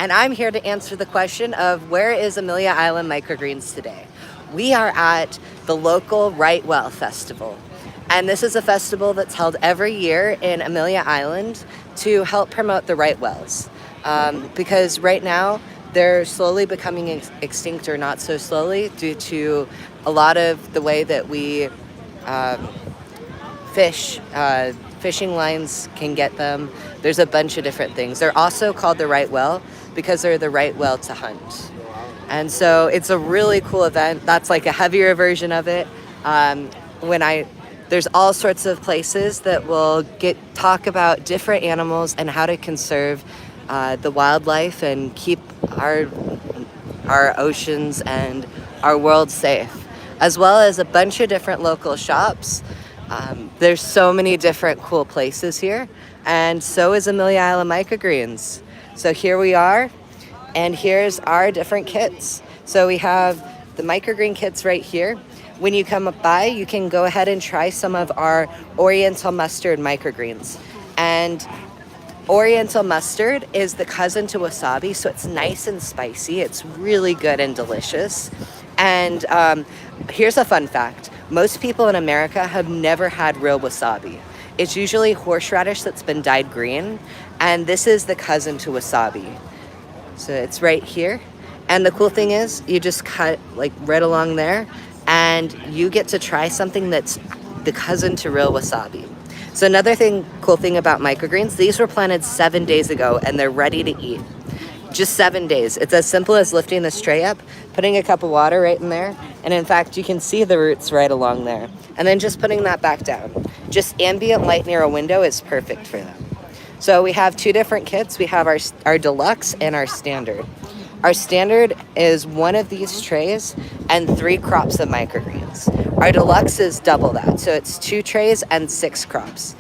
and I'm here to answer the question of where is Amelia Island Microgreens today? We are at the local Right Well Festival, and this is a festival that's held every year in Amelia Island to help promote the right wells, because right now they're slowly becoming extinct, or not so slowly, due to a lot of the way that we fish. Fishing lines can get them. There's a bunch of different things. They're also called the right well because they're the right well to hunt. And so it's a really cool event. That's like a heavier version of it. There's all sorts of places that will talk about different animals and how to conserve the wildlife and keep our oceans and our world safe, as well as a bunch of different local shops. There's so many different cool places here, and so is Amelia Island Microgreens. So here we are, and here's our different kits. So we have the microgreen kits right here. When you come up by, you can go ahead and try some of our Oriental mustard microgreens. And Oriental mustard is the cousin to wasabi, so it's nice and spicy. It's really good and delicious. And here's a fun fact. Most people in America have never had real wasabi. It's usually horseradish that's been dyed green, and this is the cousin to wasabi. So it's right here. And the cool thing is, you just cut like right along there, and you get to try something that's the cousin to real wasabi. So another cool thing about microgreens, these were planted 7 days ago, and they're ready to eat. Just 7 days. It's as simple as lifting this tray up, putting a cup of water right in there, and in fact, you can see the roots right along there. And then just putting that back down. Just ambient light near a window is perfect for them. So we have two different kits. We have our deluxe and our standard. Our standard is one of these trays and 3 crops of microgreens. Our deluxe is double that, so it's 2 trays and 6 crops.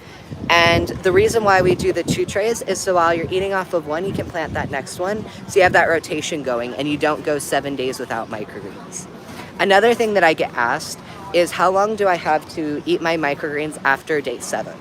And the reason why we do the 2 trays is so while you're eating off of one, you can plant that next one. So you have that rotation going and you don't go 7 days without microgreens. Another thing that I get asked is how long do I have to eat my microgreens after day 7?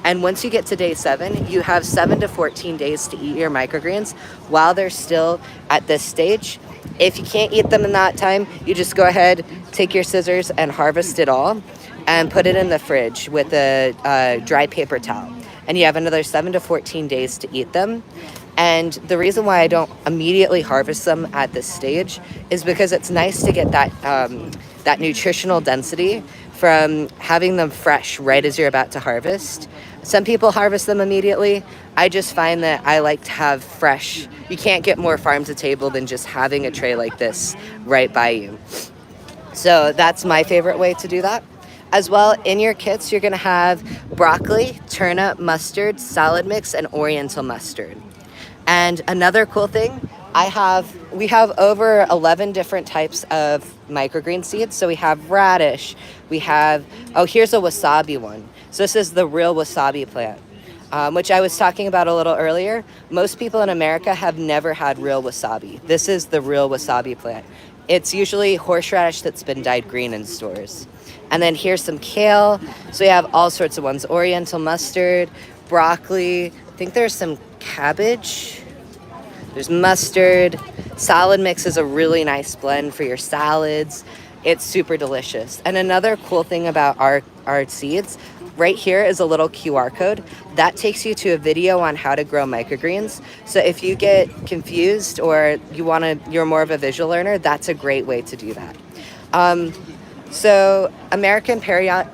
And once you get to day 7, you have 7 to 14 days to eat your microgreens while they're still at this stage. If you can't eat them in that time, you just go ahead, take your scissors and harvest it all and put it in the fridge with a dry paper towel. And you have another 7 to 14 days to eat them. And the reason why I don't immediately harvest them at this stage is because it's nice to get that nutritional density from having them fresh right as you're about to harvest. Some people harvest them immediately. I just find that I like to have fresh. You can't get more farm to table than just having a tray like this right by you. So that's my favorite way to do that. As well, in your kits, you're gonna have broccoli, turnip, mustard, salad mix, and Oriental mustard. And another cool thing, we have over 11 different types of microgreen seeds. So we have radish, here's a wasabi one. So this is the real wasabi plant, which I was talking about a little earlier. Most people in America have never had real wasabi. This is the real wasabi plant. It's usually horseradish that's been dyed green in stores. And then here's some kale. So we have all sorts of ones. Oriental mustard, broccoli. I think there's some cabbage. There's mustard. Salad mix is a really nice blend for your salads. It's super delicious. And another cool thing about our seeds, right here is a little QR code. That takes you to a video on how to grow microgreens. So if you get confused or you're more of a visual learner, that's a great way to do that. So American Patriot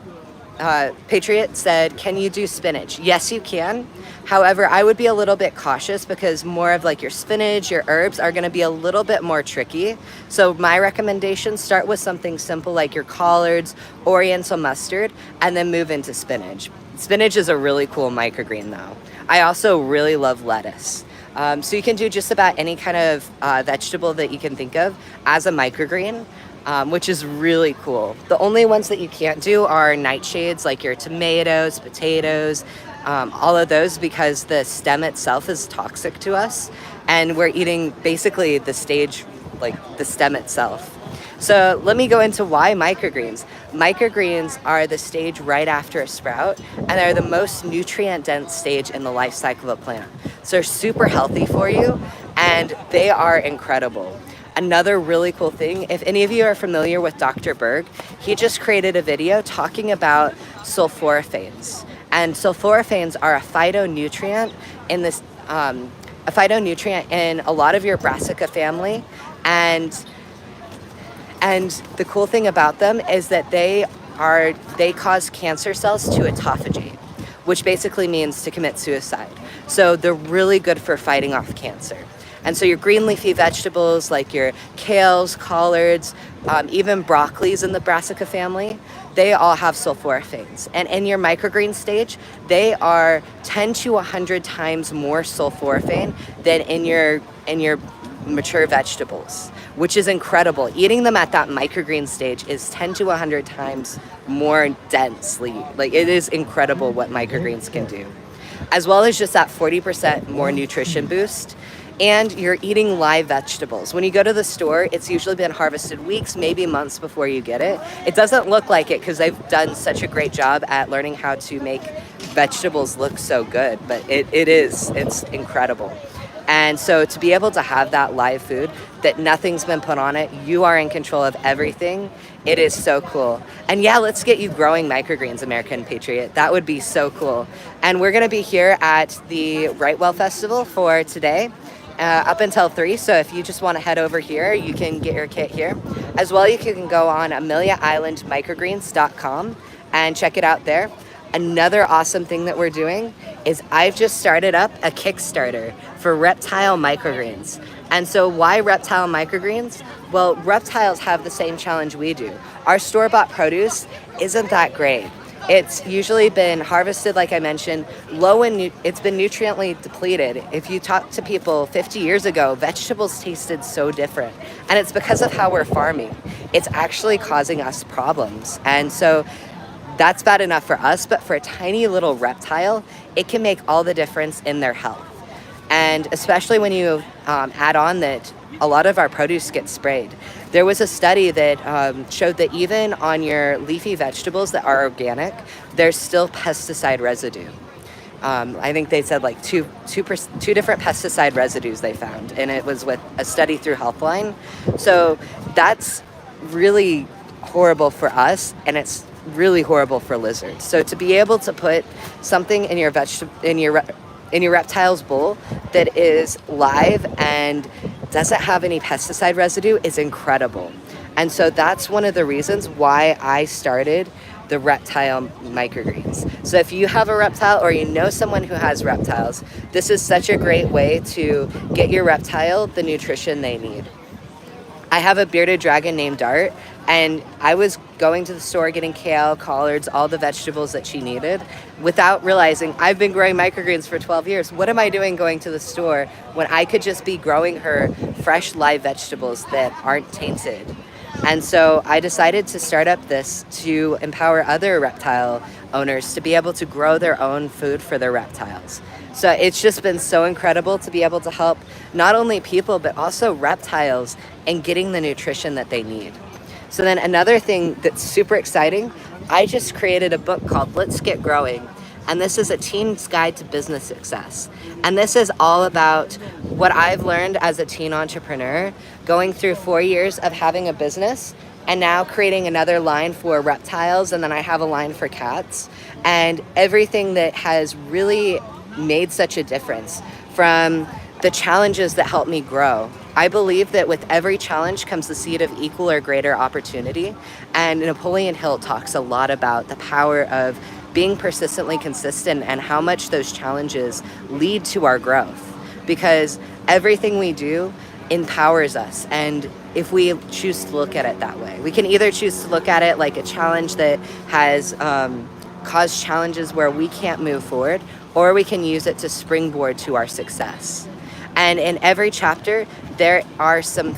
said, can you do spinach? Yes, you can. However, I would be a little bit cautious because more of like your spinach, your herbs are going to be a little bit more tricky. So my recommendation, start with something simple like your collards, Oriental mustard, and then move into spinach. Spinach is a really cool microgreen though. I also really love lettuce. So you can do just about any kind of vegetable that you can think of as a microgreen. Which is really cool. The only ones that you can't do are nightshades, like your tomatoes, potatoes, all of those, because the stem itself is toxic to us, and we're eating basically the stage, like the stem itself. So let me go into why microgreens. Microgreens are the stage right after a sprout, and they're the most nutrient-dense stage in the life cycle of a plant. So they're super healthy for you, and they are incredible. Another really cool thing, if any of you are familiar with Dr. Berg, he just created a video talking about sulforaphanes. And sulforaphanes are a phytonutrient in this, a phytonutrient in a lot of your brassica family. And the cool thing about them is that they cause cancer cells to autophagy, which basically means to commit suicide. So they're really good for fighting off cancer. And so your green leafy vegetables like your kales, collards, even broccolis in the brassica family, they all have sulforaphanes. And in your microgreen stage, they are 10 to 100 times more sulforaphane than in your mature vegetables, which is incredible. Eating them at that microgreen stage is 10 to 100 times more densely. Like, it is incredible what microgreens can do. As well as just that 40% more nutrition boost. And you're eating live vegetables. When you go to the store, it's usually been harvested weeks, maybe months before you get it. It doesn't look like it because they've done such a great job at learning how to make vegetables look so good, but it's incredible. And so to be able to have that live food, that nothing's been put on it, you are in control of everything, it is so cool. And yeah, let's get you growing microgreens, American Patriot. That would be so cool. And we're gonna be here at the Rightwell Festival for today. Up until 3, so if you just want to head over here, you can get your kit here. As well, you can go on Amelia Island Microgreens.com and check it out there. Another awesome thing that we're doing is I've just started up a Kickstarter for reptile microgreens. And so why reptile microgreens? Well, reptiles have the same challenge we do. Our store-bought produce isn't that great. It's usually been harvested, like I mentioned, low in it's been nutriently depleted. If you talk to people 50 years ago, vegetables tasted so different. And it's because of how we're farming. It's actually causing us problems. And so that's bad enough for us, but for a tiny little reptile, it can make all the difference in their health. And especially when you add on that a lot of our produce gets sprayed. There was a study that showed that even on your leafy vegetables that are organic, there's still pesticide residue. I think they said like two different pesticide residues they found, and it was with a study through Healthline. So that's really horrible for us, and it's really horrible for lizards. So to be able to put something in your reptile's bowl that is live and doesn't have any pesticide residue is incredible. And so that's one of the reasons why I started the reptile microgreens. So if you have a reptile or you know someone who has reptiles, this is such a great way to get your reptile the nutrition they need. I have a bearded dragon named Dart, and I was going to the store getting kale, collards, all the vegetables that she needed without realizing I've been growing microgreens for 12 years. What am I doing going to the store when I could just be growing her fresh live vegetables that aren't tainted? And so I decided to start up this to empower other reptile owners to be able to grow their own food for their reptiles. So it's just been so incredible to be able to help not only people, but also reptiles in getting the nutrition that they need. So then another thing that's super exciting, I just created a book called Let's Get Growing. And this is a teen's guide to business success. And this is all about what I've learned as a teen entrepreneur, going through 4 years of having a business and now creating another line for reptiles. And then I have a line for cats, and everything that has really made such a difference from the challenges that help me grow. I believe that with every challenge comes the seed of equal or greater opportunity. And Napoleon Hill talks a lot about the power of being persistently consistent and how much those challenges lead to our growth. Because everything we do empowers us. And if we choose to look at it that way, we can either choose to look at it like a challenge that has caused challenges where we can't move forward, or we can use it to springboard to our success. And in every chapter, there are some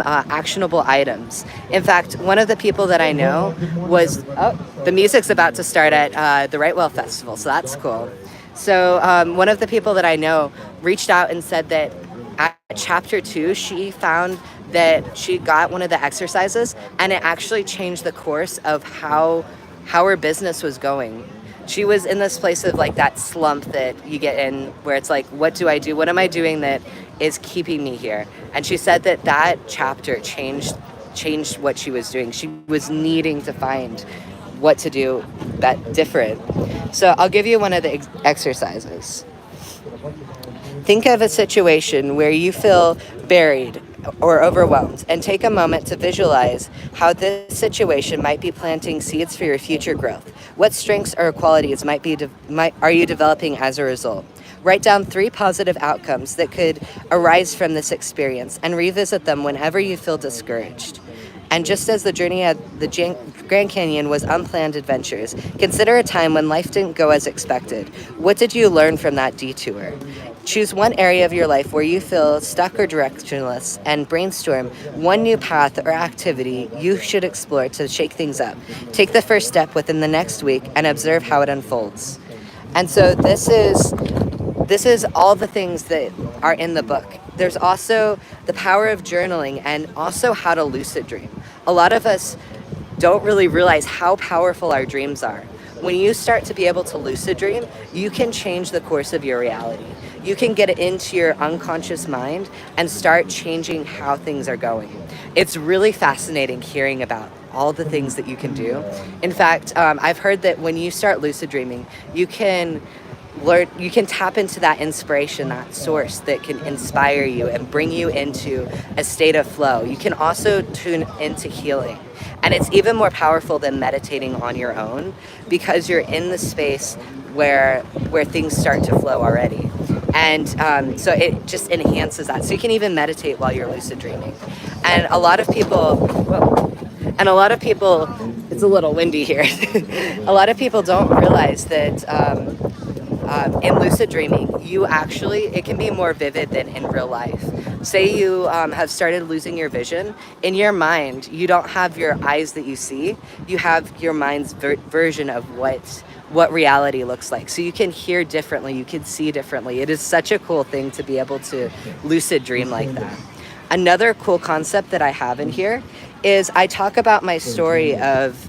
actionable items. In fact, one of the people that I know was, the music's about to start at the Rightwell Festival, so that's cool. So one of the people that I know reached out and said that at chapter 2, she found that she got one of the exercises and it actually changed the course of how her business was going. She was in this place of like that slump that you get in where it's like, what do I do? What am I doing that is keeping me here. And she said that that chapter changed what she was doing. She was needing to find what to do that different. So I'll give you one of the exercises. Think of a situation where you feel buried or overwhelmed, and take a moment to visualize how this situation might be planting seeds for your future growth. What strengths or qualities are you developing as a result? Write down 3 positive outcomes that could arise from this experience and revisit them whenever you feel discouraged. And just as the journey at the Grand Canyon was unplanned adventures, consider a time when life didn't go as expected. What did you learn from that detour? Choose one area of your life where you feel stuck or directionless and brainstorm one new path or activity you should explore to shake things up. Take the first step within the next week and observe how it unfolds. And so this is all the things that are in the book. There's also the power of journaling and also how to lucid dream. A lot of us don't really realize how powerful our dreams are. When you start to be able to lucid dream, you can change the course of your reality. You can get it into your unconscious mind and start changing how things are going. It's really fascinating hearing about all the things that you can do. In fact, I've heard that when you start lucid dreaming, you can tap into that inspiration, that source that can inspire you and bring you into a state of flow. You can also tune into healing. And it's even more powerful than meditating on your own because you're in the space where things start to flow already. And so it just enhances that. So you can even meditate while you're lucid dreaming. And a lot of people, it's a little windy here. A lot of people don't realize that in lucid dreaming, it can be more vivid than in real life. Say you have started losing your vision. In your mind, you don't have your eyes that you see. You have your mind's version of what reality looks like. So you can hear differently, you can see differently. It is such a cool thing to be able to lucid dream like that. Another cool concept that I have in here is I talk about my story of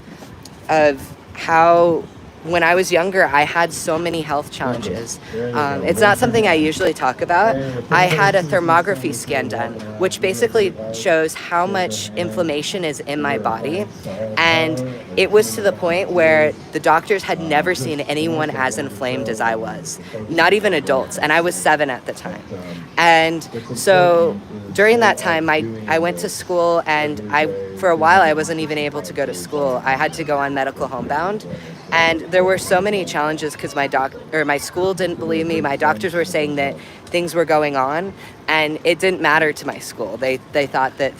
how when I was younger, I had so many health challenges. It's not something I usually talk about. I had a thermography scan done, which basically shows how much inflammation is in my body. And it was to the point where the doctors had never seen anyone as inflamed as I was, not even adults. And I was 7 at the time. And so during that time, I went to school, and for a while I wasn't even able to go to school. I had to go on medical homebound. And there were so many challenges because my school didn't believe me. My doctors were saying that things were going on, and it didn't matter to my school. They thought that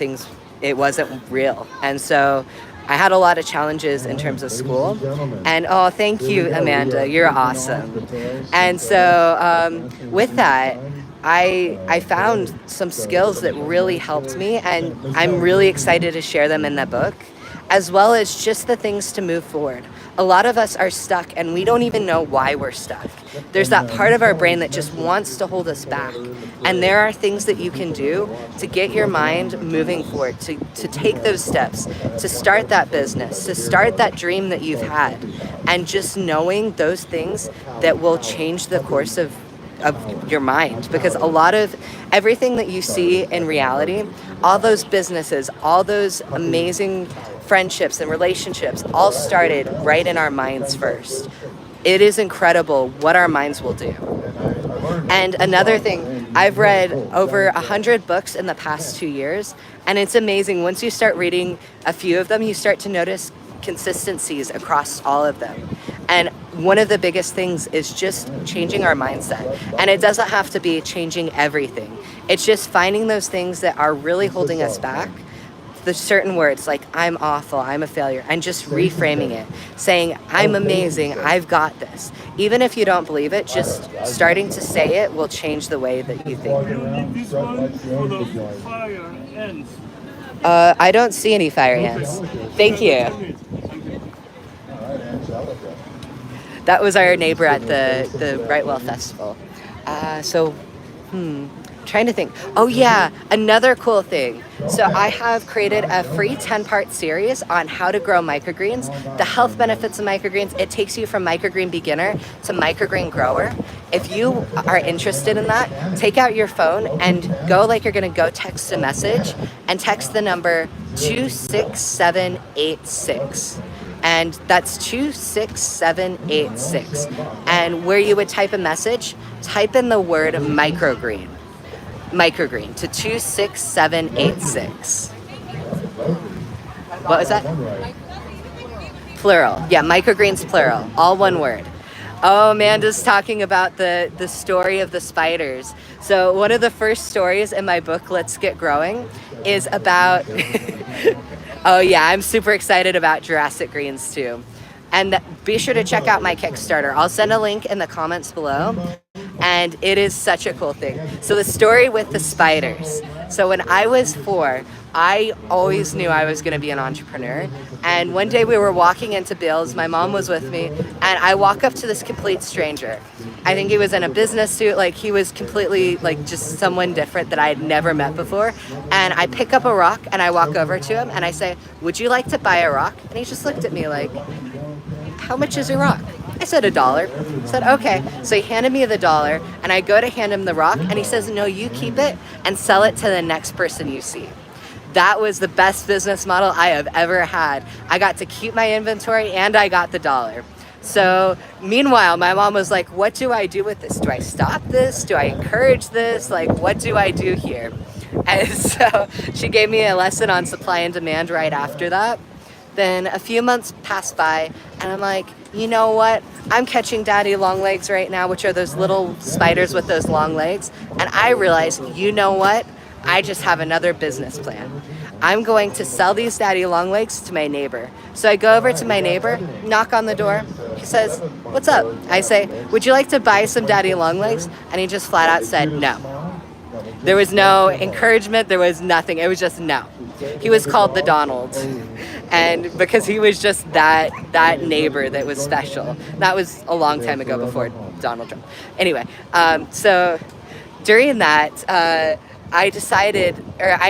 it wasn't real. And so I had a lot of challenges in terms of school. And oh, thank you, Amanda. You're awesome. And so with that, I found some skills that really helped me, and I'm really excited to share them in the book, as well as just the things to move forward. A lot of us are stuck and we don't even know why we're stuck. There's that part of our brain that just wants to hold us back. And there are things that you can do to get your mind moving forward, to take those steps, to start that business, to start that dream that you've had. And just knowing those things that will change the course of your mind. Because a lot of everything that you see in reality, all those businesses, all those amazing friendships and relationships all started right in our minds first. It is incredible what our minds will do. And another thing, I've read over 100 books in the past 2 years, and it's amazing. Once you start reading a few of them, you start to notice consistencies across all of them. And one of the biggest things is just changing our mindset. And it doesn't have to be changing everything. It's just finding those things that are really holding us back, the certain words like I'm awful, I'm a failure, and just reframing it, saying I'm amazing, I've got this. Even if you don't believe it, just starting to say it will change the way that you think. This one for the fire ants. I don't see any fire ants. Thank you. That was our neighbor at the Brightwell Festival. Trying to think. Oh yeah, another cool thing. So I have created a free 10-part series on how to grow microgreens, the health benefits of microgreens. It takes you from microgreen beginner to microgreen grower. If you are interested in that, take out your phone and go like you're gonna go text a message and text the number 26786. And that's 26786. And where you would type a message, type in the word microgreen. Microgreen to 26786. What was that? Plural. Yeah, microgreens plural. All one word. Oh, Amanda's talking about the story of the spiders. So one of the first stories in my book, Let's Get Growing, is about... Oh yeah, I'm super excited about Jurassic Greens too. And be sure to check out my Kickstarter. I'll send a link in the comments below. And it is such a cool thing. So the story with the spiders. So when I was 4, I always knew I was going to be an entrepreneur. And one day we were walking into Bill's, my mom was with me, and I walk up to this complete stranger. I think he was in a business suit, like he was completely like just someone different that I had never met before. And I pick up a rock and I walk over to him and I say, "Would you like to buy a rock?" And he just looked at me like, "How much is a rock?" I said $1. I said, "Okay." So he handed me the $1 and I go to hand him the rock and he says, "No, you keep it and sell it to the next person you see." That was the best business model I have ever had. I got to keep my inventory and I got the $1. So meanwhile, my mom was like, "What do I do with this? Do I stop this? Do I encourage this? Like, what do I do here?" And so she gave me a lesson on supply and demand right after that. Then a few months passed by and I'm like, you know what? I'm catching daddy long legs right now, which are those little spiders with those long legs. And I realized, you know what? I just have another business plan. I'm going to sell these daddy long legs to my neighbor. So I go over to my neighbor, knock on the door. He says, "What's up?" I say, "Would you like to buy some daddy long legs?" And he just flat out said no. There was no encouragement, there was nothing. It was just no. He was called the Donald. And because he was just that neighbor that was special. That was a long time ago before Donald Trump. Anyway, so during that, I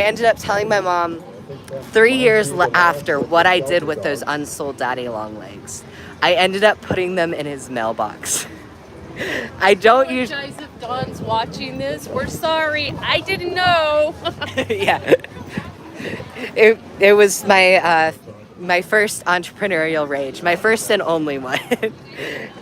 ended up telling my mom 3 years after what I did with those unsold daddy long legs. I ended up putting them in his mailbox. I don't usually... If Don's watching this, we're sorry. I didn't know. Yeah. It was my first entrepreneurial rage, my first and only one.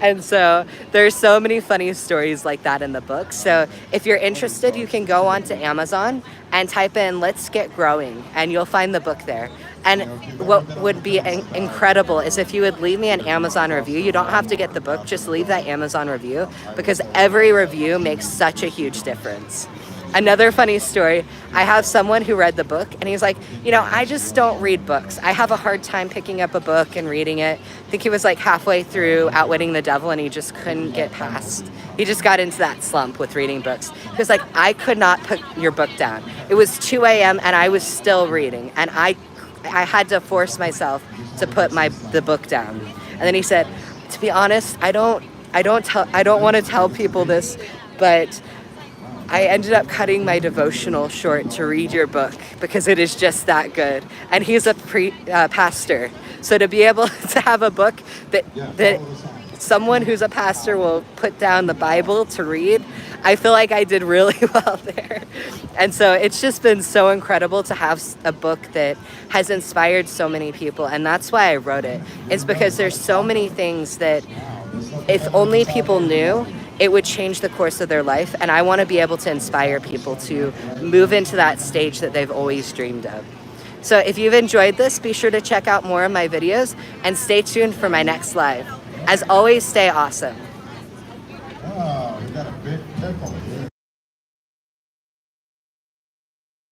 And so there's so many funny stories like that in the book. So if you're interested, you can go onto Amazon and type in "Let's Get Growing" and you'll find the book there. And what would be incredible is if you would leave me an Amazon review. You don't have to get the book, just leave that Amazon review because every review makes such a huge difference. Another funny story, I have someone who read the book and he's like, you know, I just don't read books. I have a hard time picking up a book and reading it. I think he was like halfway through Outwitting the Devil and he just couldn't get past. He just got into that slump with reading books. He was like, "I could not put your book down." It was 2 a.m. and I was still reading and I had to force myself to put the book down. And then he said, "To be honest, I don't want to tell people this, but I ended up cutting my devotional short to read your book because it is just that good." And he's a pastor. So to be able to have a book that someone who's a pastor will put down the Bible to read, I feel like I did really well there. And so it's just been so incredible to have a book that has inspired so many people. And that's why I wrote it. It's because there's so many things that if only people knew, it would change the course of their life. And I want to be able to inspire people to move into that stage that they've always dreamed of. So if you've enjoyed this, be sure to check out more of my videos and stay tuned for my next live. As always, stay awesome. Oh, we got a big pickle.